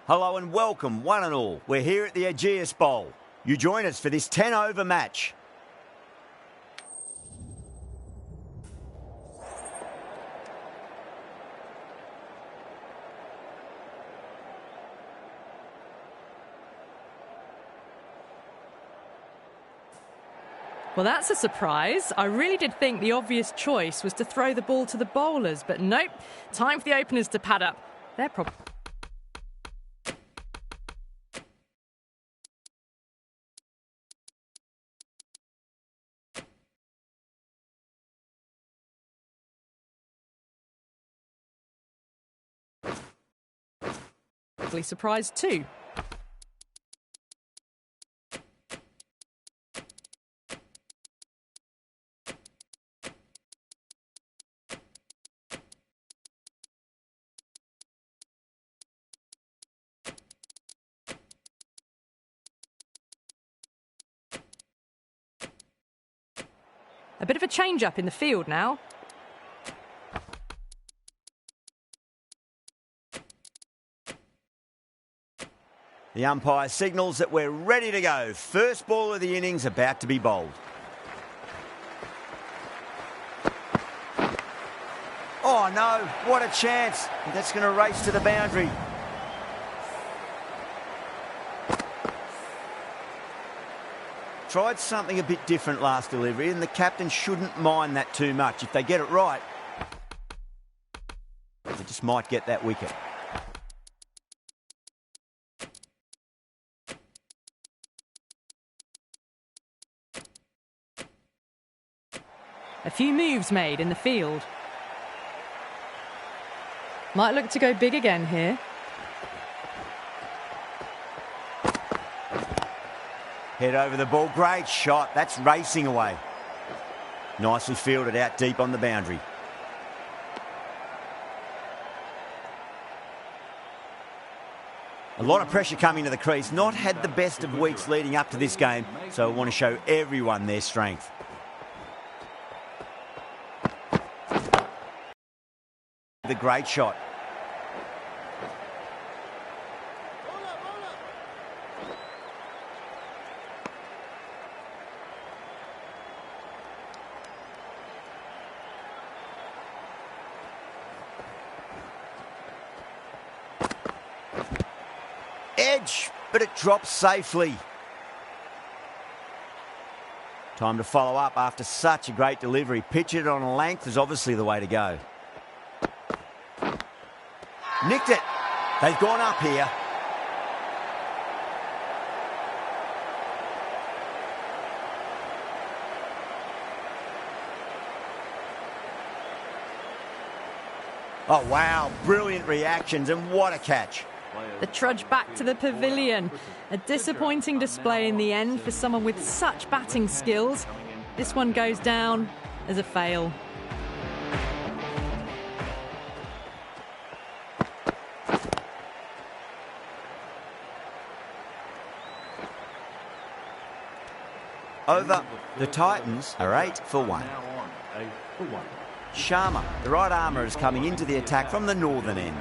Hello and welcome, one and all. We're here at the Ageas Bowl. You join us for this 10-over match. Well, that's a surprise. I really did think the obvious choice was to throw the ball to the bowlers, but nope. Time for the openers to pad up. They're probably... surprised too. A bit of a change-up in the field now. The umpire signals that we're ready to go. First ball of the innings about to be bowled. Oh no, what a chance. That's going to race to the boundary. Tried something a bit different last delivery, and the captain shouldn't mind that too much. If they get it right, they just might get that wicket. A few moves made in the field. Might look to go big again here. Head over the ball, great shot. That's racing away. Nicely fielded out deep on the boundary. A lot of pressure coming to the crease. Not had the best of weeks leading up to this game, so I want to show everyone their strength. The great shot. Edge, but it drops safely. Time to follow up after such a great delivery. Pitch it on a length is obviously the way to go. Nicked it. They've gone up here. Oh, wow. Brilliant reactions, and what a catch. The trudge back to the pavilion. A disappointing display in the end for someone with such batting skills. This one goes down as a fail. Over. The Titans are 8 for 1. Sharma, the right armour, is coming into the attack from the northern end.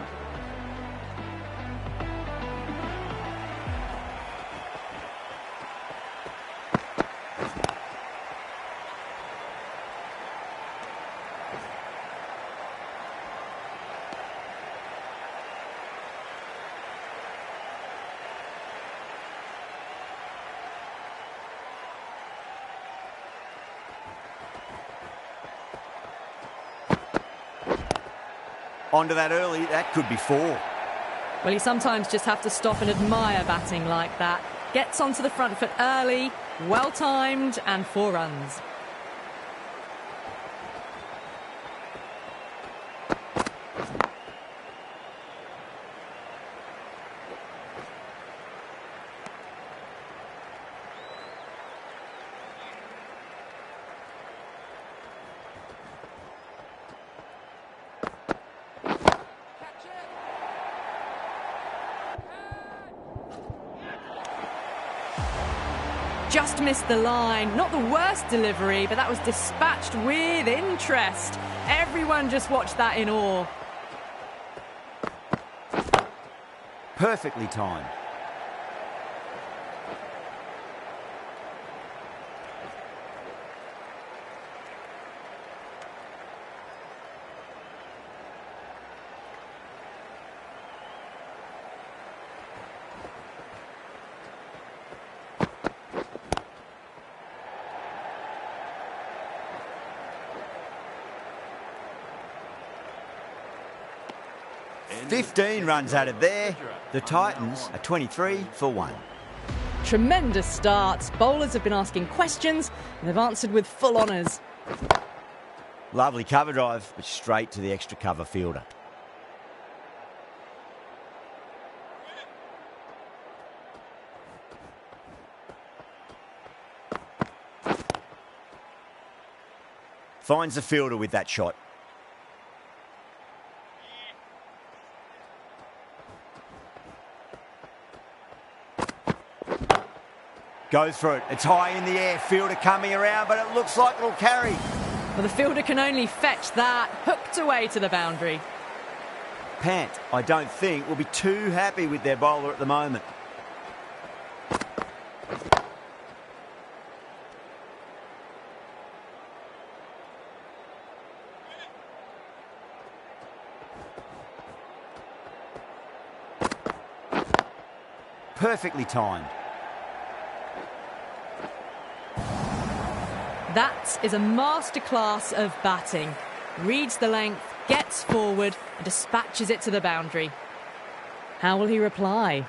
Onto that early, that could be 4. Well, you sometimes just have to stop and admire batting like that. Gets onto the front foot early, well-timed, and 4 runs. Just missed the line. Not the worst delivery, but that was dispatched with interest. Everyone just watched that in awe. Perfectly timed. And 15 runs added there. The Titans are 23 for 1. Tremendous start. Bowlers have been asking questions and they've answered with full honours. Lovely cover drive, but straight to the extra cover fielder. Finds the fielder with that shot. Goes for it. It's high in the air. Fielder coming around, but it looks like it'll carry. Well, the fielder can only fetch that. Hooked away to the boundary. Pant, I don't think, will be too happy with their bowler at the moment. Perfectly timed. That is a masterclass of batting. Reads the length, gets forward and dispatches it to the boundary. How will he reply?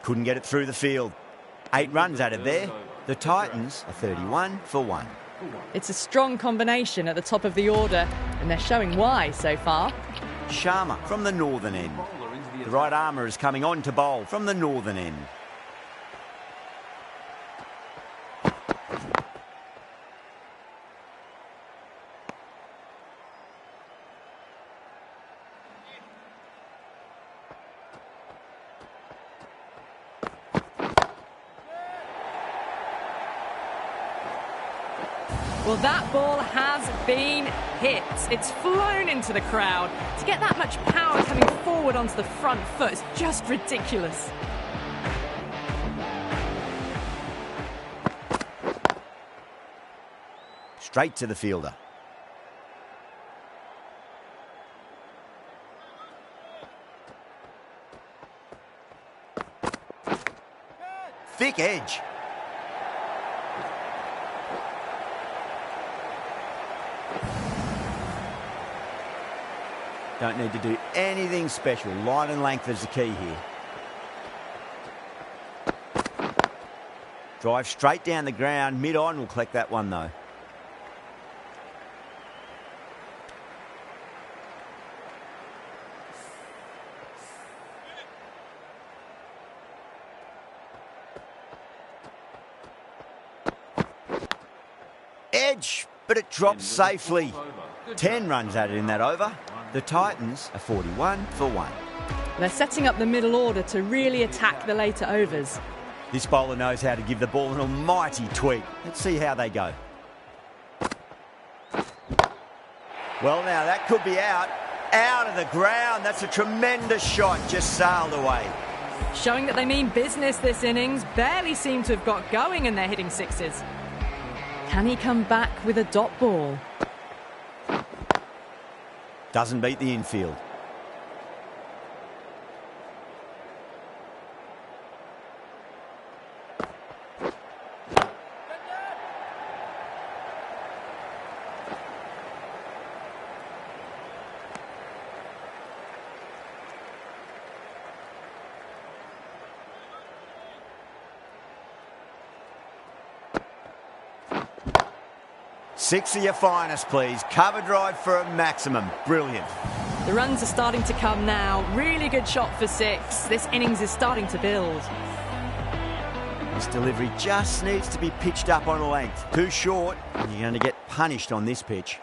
Couldn't get it through the field. 8 runs added there. The Titans are 31 for 1. It's a strong combination at the top of the order and they're showing why so far. Sharma from the northern end. The right armour is coming on to bowl from the northern end. Well, that ball has been hit. It's flown into the crowd. To get that much power coming forward onto the front foot is just ridiculous. Straight to the fielder. Thick edge. Don't need to do anything special. Line and length is the key here. Drive straight down the ground. Mid-on will collect that one though. Edge, but it drops safely. 10 runs added in that over. The Titans are 41 for 1. They're setting up the middle order to really attack the later overs. This bowler knows how to give the ball an almighty tweak. Let's see how they go. Well, now that could be out. Out of the ground. That's a tremendous shot. Just sailed away. Showing that they mean business this innings. Barely seem to have got going and they're hitting sixes. Can he come back with a dot ball? Doesn't beat the infield. Six of your finest, please. Cover drive for a maximum. Brilliant. The runs are starting to come now. Really good shot for 6. This innings is starting to build. This delivery just needs to be pitched up on a length. Too short, and you're going to get punished on this pitch.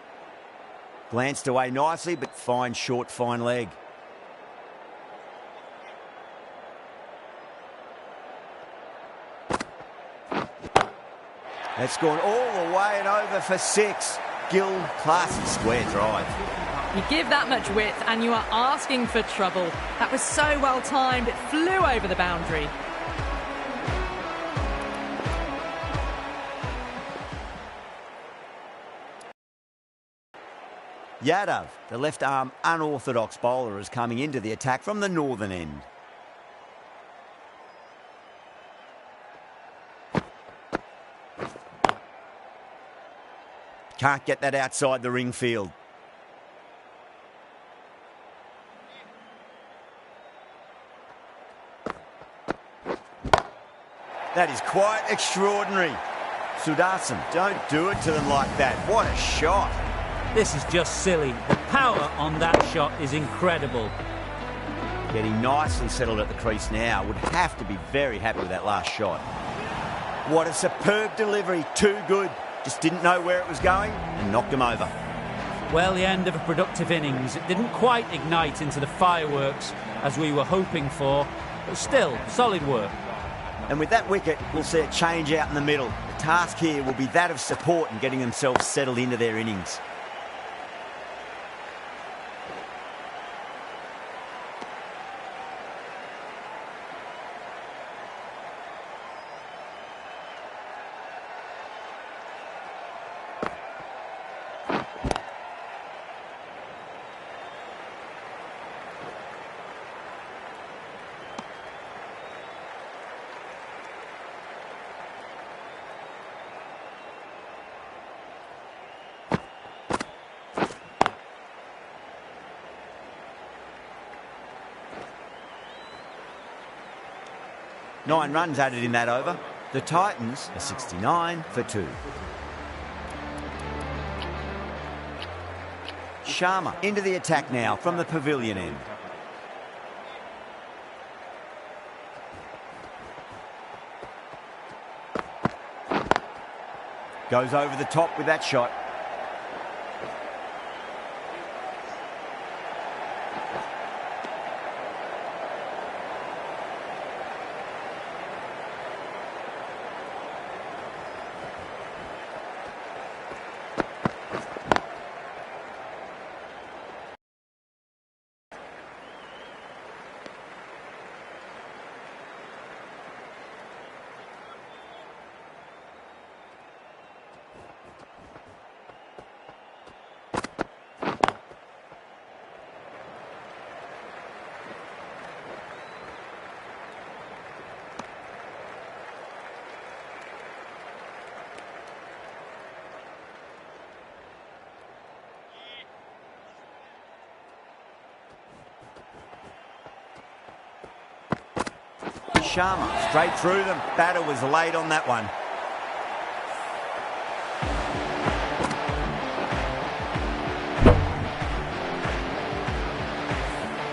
Glanced away nicely, but fine short, fine leg. That's gone all the way and over for 6. skilled, classy square drive. You give that much width and you are asking for trouble. That was so well timed, it flew over the boundary. Yadav, the left-arm unorthodox bowler, is coming into the attack from the northern end. Can't get that outside the ring field. That is quite extraordinary. Sudarshan, don't do it to them like that. What a shot. This is just silly. The power on that shot is incredible. Getting nicely settled at the crease now. Would have to be very happy with that last shot. What a superb delivery. Too good. Just didn't know where it was going and knocked him over. Well, the end of a productive innings. It didn't quite ignite into the fireworks as we were hoping for, but still, solid work. And with that wicket, we'll see a change out in the middle. The task here will be that of support and getting themselves settled into their innings. Nine runs added in that over. The Titans are 69 for 2. Sharma into the attack now from the pavilion end. Goes over the top with that shot. Sharma straight through them. Batter was late on that one.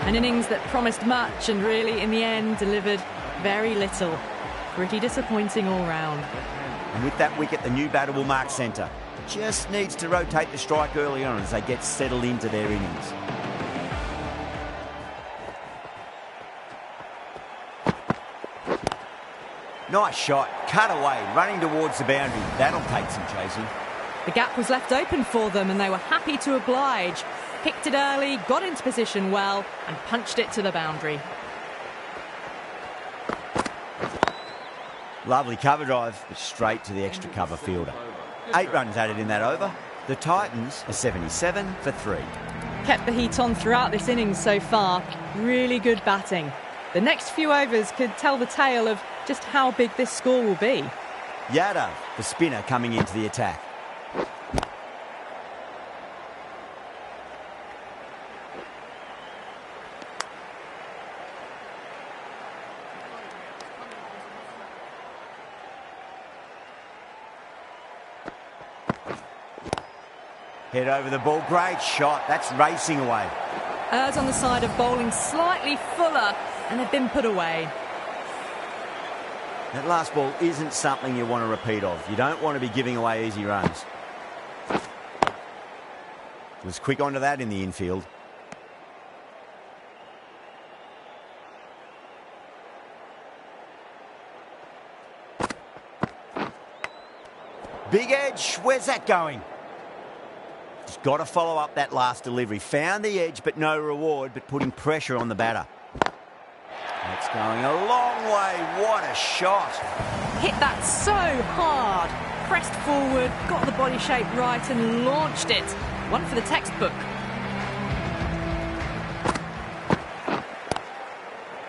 An innings that promised much and really, in the end, delivered very little. Pretty disappointing all round. And with that wicket, the new batter will mark centre. Just needs to rotate the strike early on as they get settled into their innings. Nice shot, cut away, running towards the boundary. That'll take some chasing. The gap was left open for them and they were happy to oblige. Picked it early, got into position well and punched it to the boundary. Lovely cover drive, but straight to the extra cover fielder. 8 runs added in that over. The Titans are 77 for 3. Kept the heat on throughout this innings so far. Really good batting. The next few overs could tell the tale of just how big this score will be. Yadav, the spinner, coming into the attack. Head over the ball, great shot, that's racing away. Errs on the side of bowling slightly fuller and have been put away. That last ball isn't something you want to repeat of. You don't want to be giving away easy runs. Was quick onto that in the infield. Big edge, where's that going? He's got to follow up that last delivery. Found the edge, but no reward, but putting pressure on the batter. That's going a long way. What a shot. Hit that so hard. Pressed forward, got the body shape right and launched it. One for the textbook.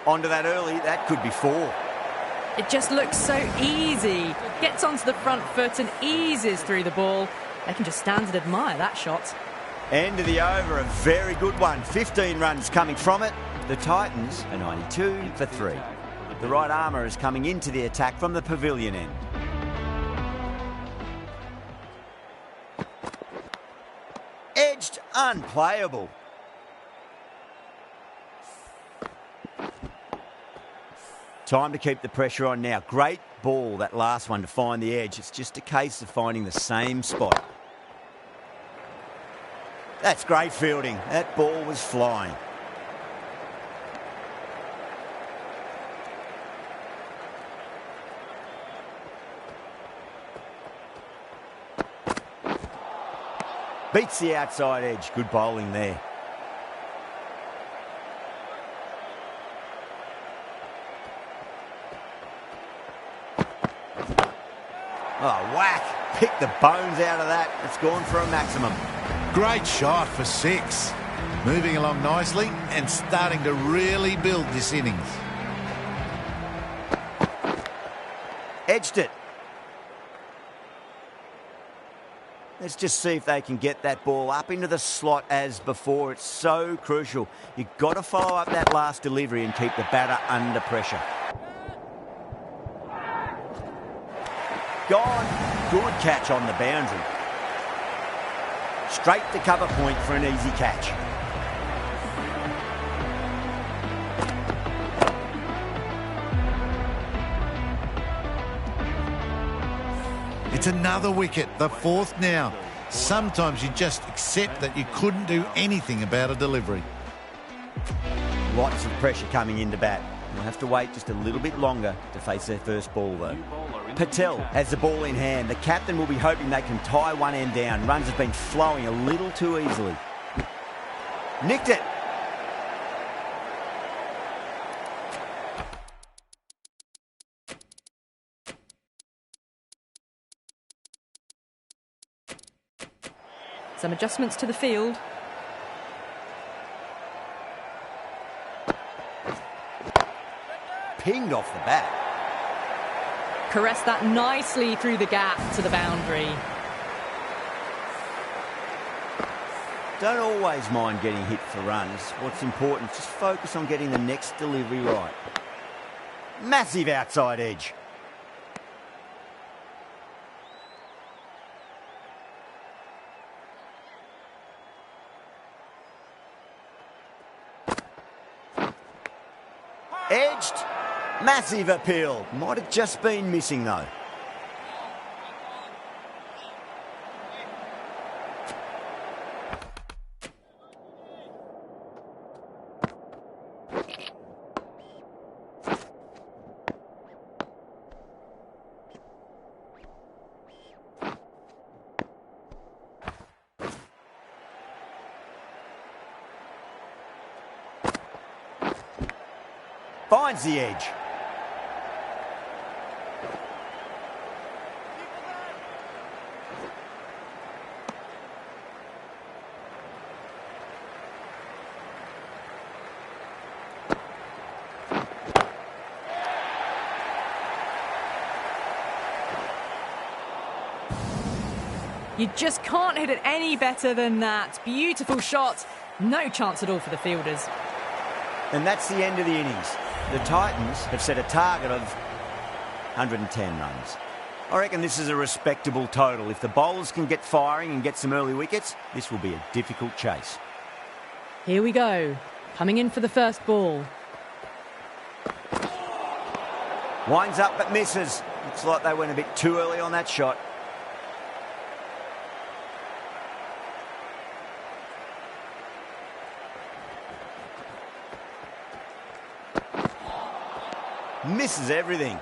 Onto that early, that could be 4. It just looks so easy. Gets onto the front foot and eases through the ball. They can just stand and admire that shot. End of the over, a very good one. 15 runs coming from it. The Titans are 92 for 3. The right armour is coming into the attack from the pavilion end. Edged, unplayable. Time to keep the pressure on now. Great ball, that last one, to find the edge. It's just a case of finding the same spot. That's great fielding. That ball was flying. Beats the outside edge. Good bowling there. Oh, whack. Pick the bones out of that. It's gone for a maximum. Great shot for 6. Moving along nicely and starting to really build this innings. Edged it. Let's just see if they can get that ball up into the slot as before. It's so crucial. You've got to follow up that last delivery and keep the batter under pressure. Gone. Good catch on the boundary. Straight to cover point for an easy catch. It's another wicket, the 4th now. Sometimes you just accept that you couldn't do anything about a delivery. Lots of pressure coming into bat. We'll have to wait just a little bit longer to face their first ball, though. Patel has the ball in hand. The captain will be hoping they can tie one end down. Runs have been flowing a little too easily. Nicked it. Some adjustments to the field. Pinged off the bat. Caressed that nicely through the gap to the boundary. Don't always mind getting hit for runs. What's important is just focus on getting the next delivery right. Massive outside edge. Edged. Massive appeal. Might have just been missing, though. Finds the edge. You just can't hit it any better than that. Beautiful shot. No chance at all for the fielders. And that's the end of the innings. The Titans have set a target of 110 runs. I reckon this is a respectable total. If the bowlers can get firing and get some early wickets, this will be a difficult chase. Here we go. Coming in for the first ball. Winds up but misses. Looks like they went a bit too early on that shot. Misses everything.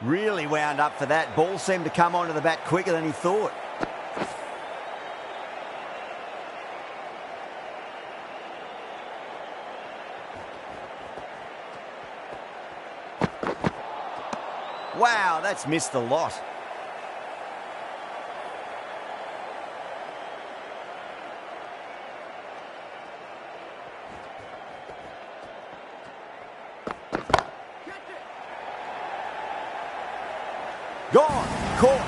Really wound up for that. Ball seemed to come onto the bat quicker than he thought. Wow, that's missed the lot. Gone, caught.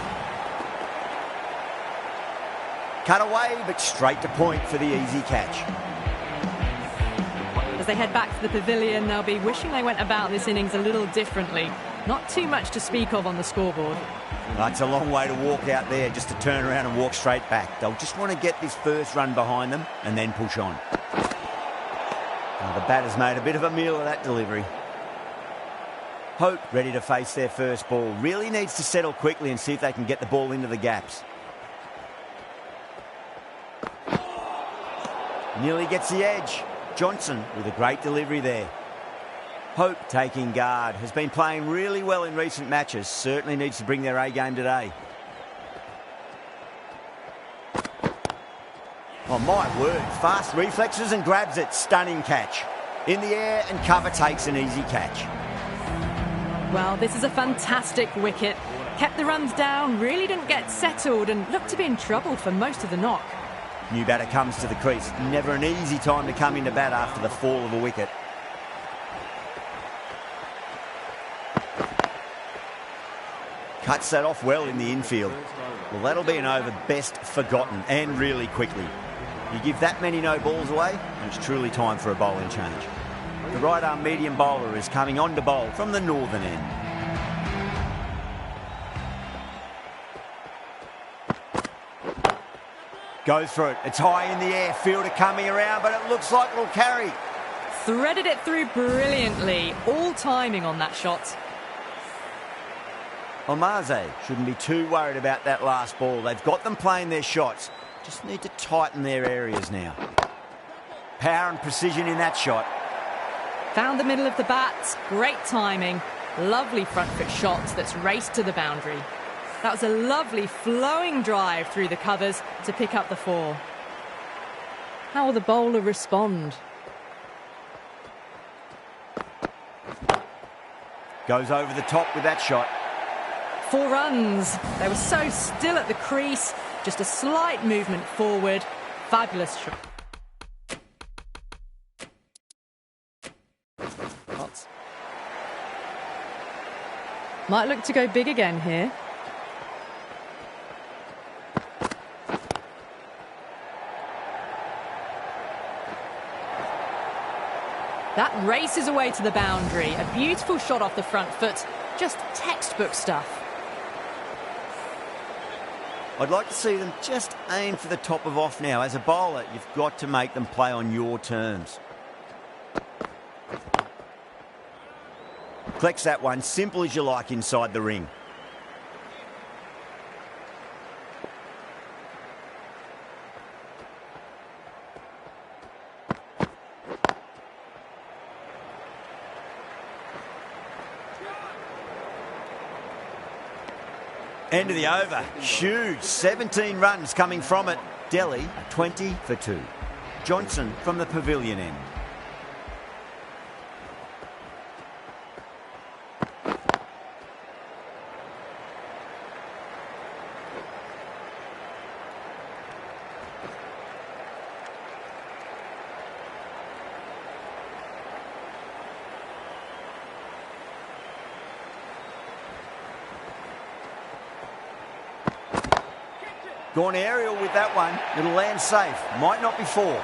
Cut away, but straight to point for the easy catch. As they head back to the pavilion, they'll be wishing they went about this innings a little differently. Not too much to speak of on the scoreboard. It's a long way to walk out there just to turn around and walk straight back. They'll just want to get this first run behind them and then push on. The batter's made a bit of a meal of that delivery. Hope, ready to face their first ball, really needs to settle quickly and see if they can get the ball into the gaps. Nearly gets the edge. Johnson with a great delivery there. Hope taking guard. Has been playing really well in recent matches. Certainly needs to bring their A game today. Oh, my word. Fast reflexes and grabs it. Stunning catch. In the air and cover takes an easy catch. Well, this is a fantastic wicket. Kept the runs down, really didn't get settled and looked to be in trouble for most of the knock. New batter comes to the crease. Never an easy time to come into bat after the fall of a wicket. Cuts that off well in the infield. Well, that'll be an over best forgotten and really quickly. You give that many no balls away, and it's truly time for a bowling change. The right-arm medium bowler is coming on to bowl from the northern end. Goes for it. It's high in the air. Fielder coming around, but it looks like it'll carry. Threaded it through brilliantly. All timing on that shot. Omaze shouldn't be too worried about that last ball. They've got them playing their shots. Just need to tighten their areas now. Power and precision in that shot. Found the middle of the bat. Great timing. Lovely front foot shot that's raced to the boundary. That was a lovely flowing drive through the covers to pick up the 4. How will the bowler respond? Goes over the top with that shot. 4 runs. They were so still at the crease. Just a slight movement forward. Fabulous shot. Might look to go big again here. That races away to the boundary. A beautiful shot off the front foot. Just textbook stuff. I'd like to see them just aim for the top of off now. As a bowler, you've got to make them play on your terms. Collects that one, simple as you like, inside the ring. End of the over. Huge. 17 runs coming from it. Delhi, 20 for 2. Johnson from the pavilion end. Gone aerial with that one. It'll land safe. Might not be 4.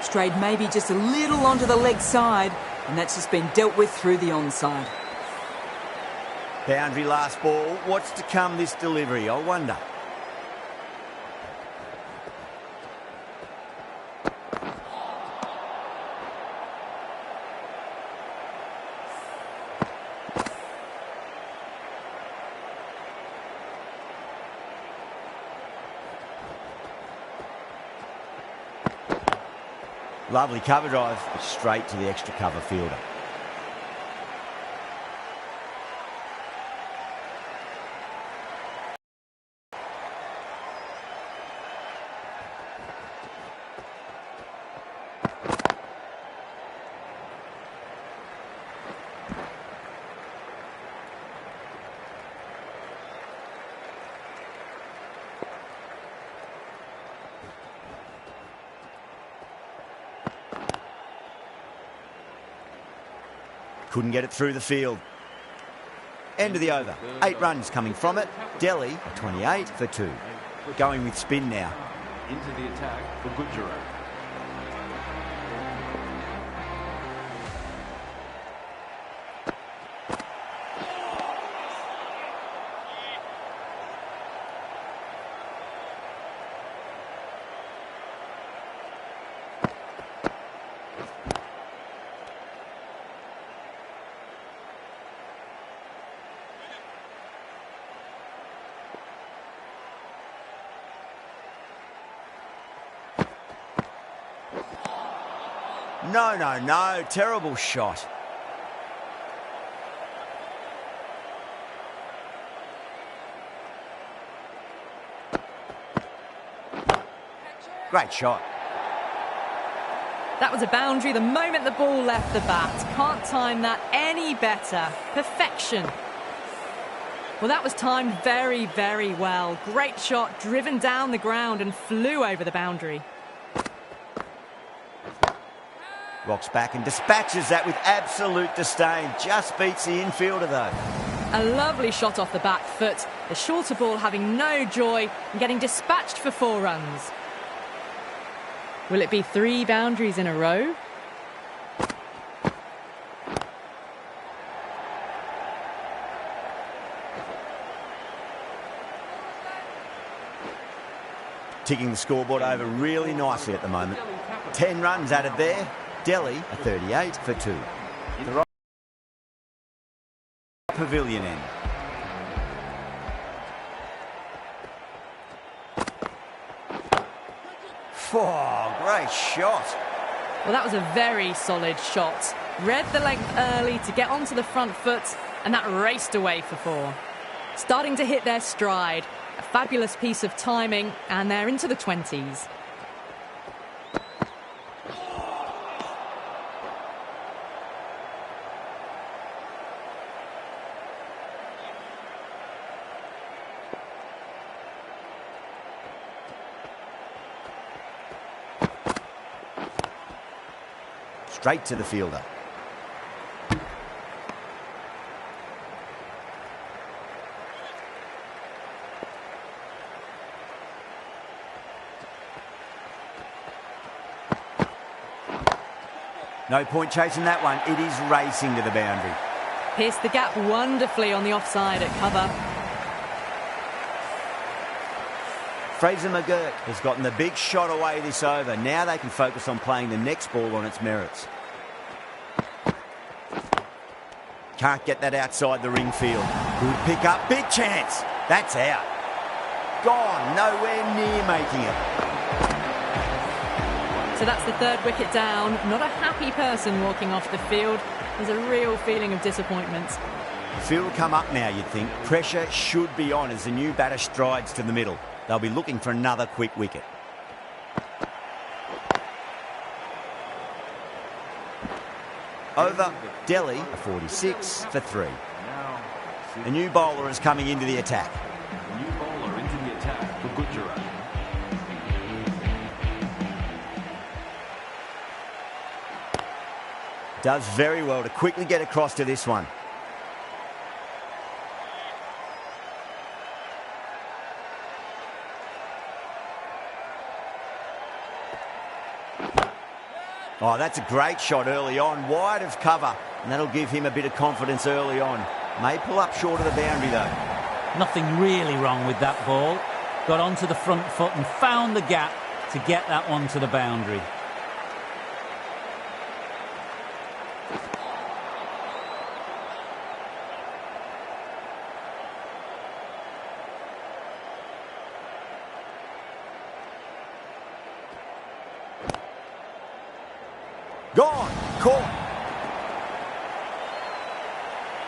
Strayed maybe just a little onto the leg side, and that's just been dealt with through the onside. Boundary last ball. What's to come this delivery, I wonder? Lovely cover drive, straight to the extra cover fielder. couldn't get it through the field. End of the over. 8 runs coming from it. Delhi are 28 for 2. Going with spin now. Into the attack for Gujarat. No. Terrible shot. Great shot. That was a boundary the moment the ball left the bat. Can't time that any better. Perfection. Well, that was timed very, very well. Great shot, driven down the ground and flew over the boundary. Rocks back and dispatches that with absolute disdain. Just beats the infielder, though. A lovely shot off the back foot. The shorter ball having no joy and getting dispatched for 4 runs. Will it be 3 boundaries in a row? Ticking the scoreboard over really nicely at the moment. 10 runs added there. Delhi are 38 for 2. The right pavilion end. Oh, great shot. Well, that was a very solid shot. Read the length early to get onto the front foot, and that raced away for 4. Starting to hit their stride. A fabulous piece of timing, and they're into the 20s. Straight to the fielder. No point chasing that one. It is racing to the boundary. Pierced the gap wonderfully on the offside at cover. Fraser McGurk has gotten the big shot away this over. Now they can focus on playing the next ball on its merits. Can't get that outside the ring field. Good pick up. Big chance. That's out. Gone. Nowhere near making it. So that's the 3rd wicket down. Not a happy person walking off the field. There's a real feeling of disappointment. The field will come up now, you'd think. Pressure should be on as the new batter strides to the middle. They'll be looking for another quick wicket. Over. Delhi are 46 for 3. A new bowler is coming into the attack. New bowler into the attack for Gujarat. Does very well to quickly get across to this one. Oh, that's a great shot early on, wide of cover, and that'll give him a bit of confidence early on. May pull up short of the boundary, though. Nothing really wrong with that ball. Got onto the front foot and found the gap to get that one to the boundary. Gone. Caught.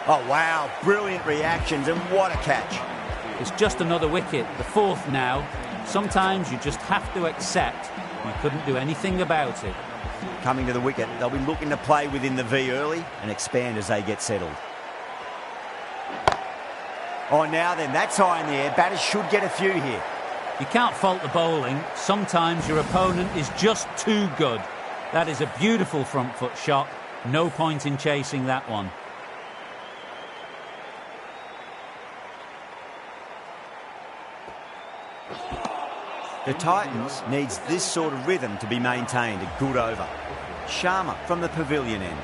Oh, wow. Brilliant reactions, and what a catch. It's just another wicket, the 4th now. Sometimes you just have to accept you couldn't do anything about it. Coming to the wicket, they'll be looking to play within the V early and expand as they get settled. Oh, now then, that's high in the air. Batters should get a few here. You can't fault the bowling. Sometimes your opponent is just too good. That is a beautiful front foot shot, No point in chasing that one. The Titans needs this sort of rhythm to be maintained. A good over. Sharma from the pavilion end.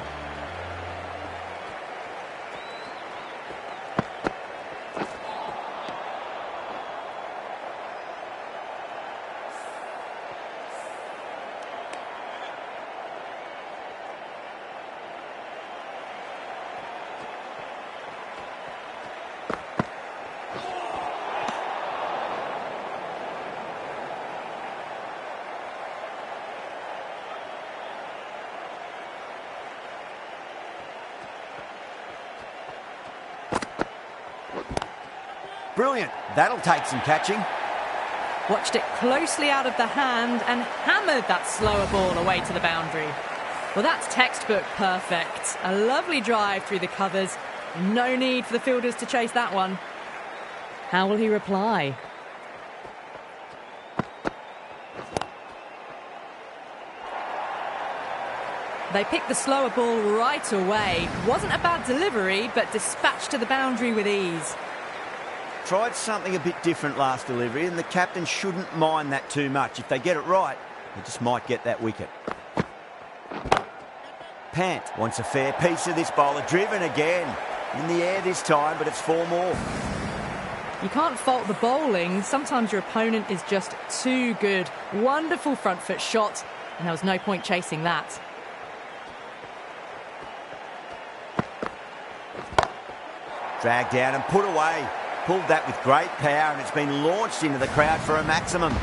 Brilliant. That'll take some catching. Watched it closely out of the hand and hammered that slower ball away to the boundary. Well, that's textbook perfect. A lovely drive through the covers. No need for the fielders to chase that one. How will he reply? They picked the slower ball right away. Wasn't a bad delivery, but dispatched to the boundary with ease. Tried something a bit different last delivery, and the captain shouldn't mind that too much. If they get it right, they just might get that wicket. Pant wants a fair piece of this bowler. Driven again. In the air this time, but it's 4 more. You can't fault the bowling. Sometimes your opponent is just too good. Wonderful front foot shot, and there was no point chasing that. Dragged down and put away. Pulled that with great power, and it's been launched into the crowd for a maximum.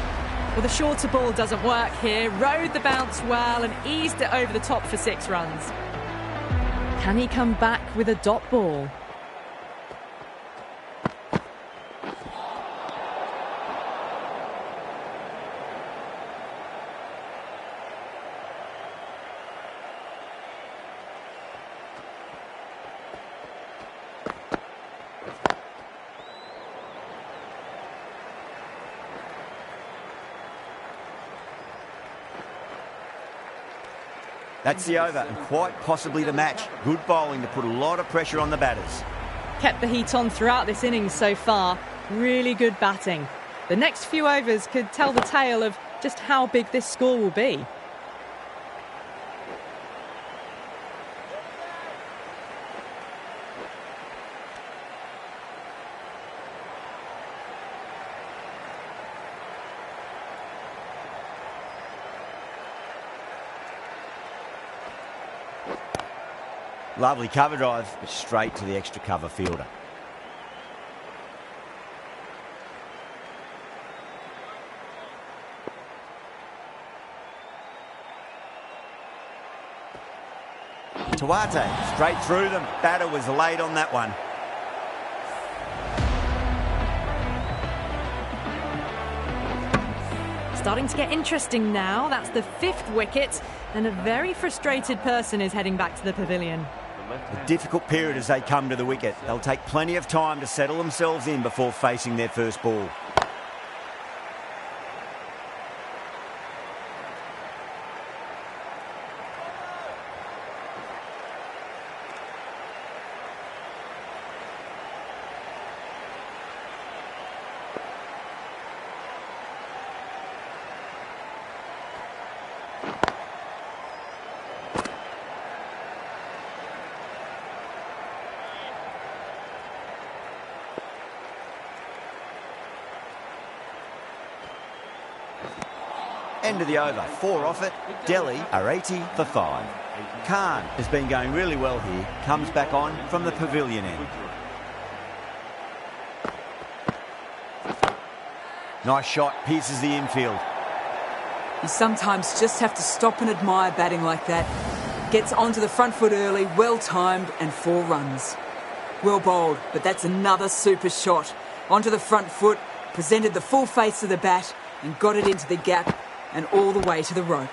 Well, the shorter ball doesn't work here. Rode the bounce well and eased it over the top for 6 runs. Can he come back with a dot ball? That's the over, and quite possibly the match. Good bowling to put a lot of pressure on the batters. Kept the heat on throughout this innings so far. Really good batting. The next few overs could tell the tale of just how big this score will be. Lovely cover drive, but straight to the extra cover fielder. Tawate, straight through them. Batter was late on that one. Starting to get interesting now. That's the 5th wicket, and a very frustrated person is heading back to the pavilion. A difficult period as they come to the wicket. They'll take plenty of time to settle themselves in before facing their first ball. End of the over. 4 off it. Delhi are 80 for 5. Khan has been going really well here. Comes back on from the pavilion end. Nice shot. Pierces the infield. You sometimes just have to stop and admire batting like that. Gets onto the front foot early, well timed, and 4 runs. Well bowled, but that's another super shot. Onto the front foot, presented the full face of the bat, and got it into the gap and all the way to the rope.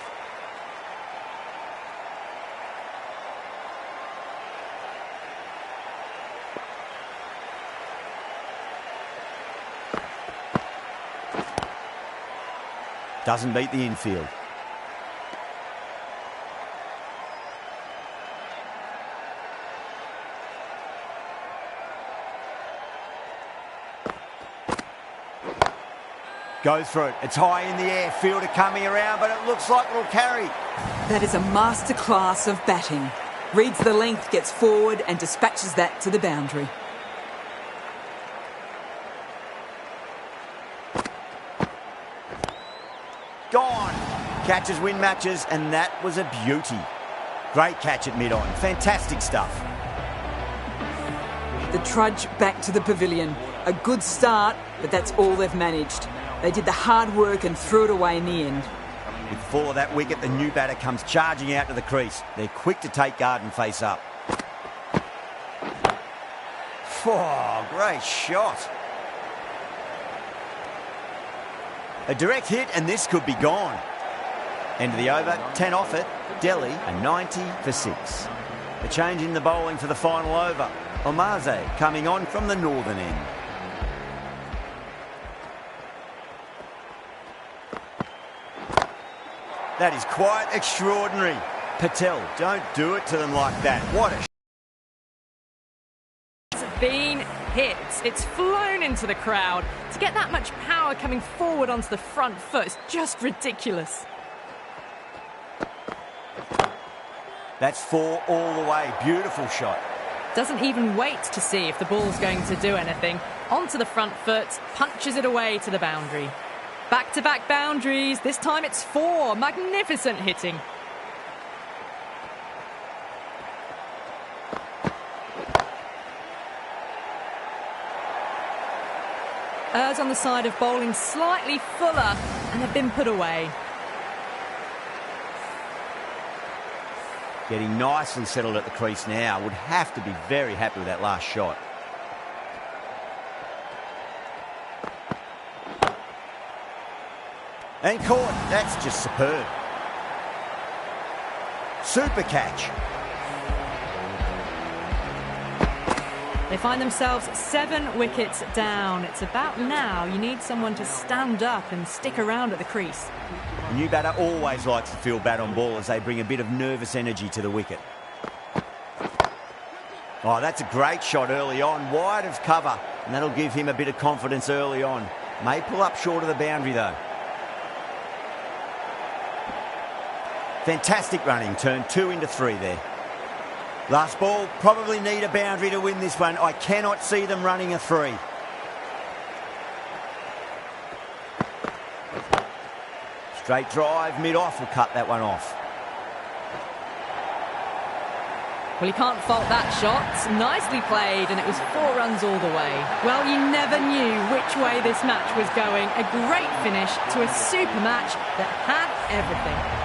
Doesn't beat the infield. Goes for it. It's high in the air. Fielder coming around, but it looks like it'll carry. That is a masterclass of batting. Reads the length, gets forward and dispatches that to the boundary. Gone. Catches win matches, and that was a beauty. Great catch at mid-on. Fantastic stuff. The trudge back to the pavilion. A good start, but that's all they've managed. They did the hard work and threw it away in the end. With 4 of that wicket, the new batter comes charging out to the crease. They're quick to take guard and face up. Oh, great shot. A direct hit, and this could be gone. End of the over, 10 off it. Delhi, a 90 for 6. A change in the bowling for the final over. Omaze coming on from the northern end. That is quite extraordinary. Patel, don't do it to them like that. What a... It's been hit. It's flown into the crowd. To get that much power coming forward onto the front foot is just ridiculous. That's 4 all the way. Beautiful shot. Doesn't even wait to see if the ball's going to do anything. Onto the front foot, punches it away to the boundary. Back-to-back boundaries. This time it's 4. Magnificent hitting. Errs on the side of bowling slightly fuller, and they've been put away. Getting nicely settled at the crease now. Would have to be very happy with that last shot. And caught. That's just superb. Super catch. They find themselves 7 wickets down. It's about now you need someone to stand up and stick around at the crease. The new batter always likes to feel bat on ball as they bring a bit of nervous energy to the wicket. Oh, that's a great shot early on, wide of cover, and that'll give him a bit of confidence early on. May pull up short of the boundary though. Fantastic running, turned 2 into 3 there. Last ball, probably need a boundary to win this one. I cannot see them running a 3. Straight drive, mid-off will cut that one off. Well, you can't fault that shot. Nicely played, and it was 4 runs all the way. Well, you never knew which way this match was going. A great finish to a super match that had everything.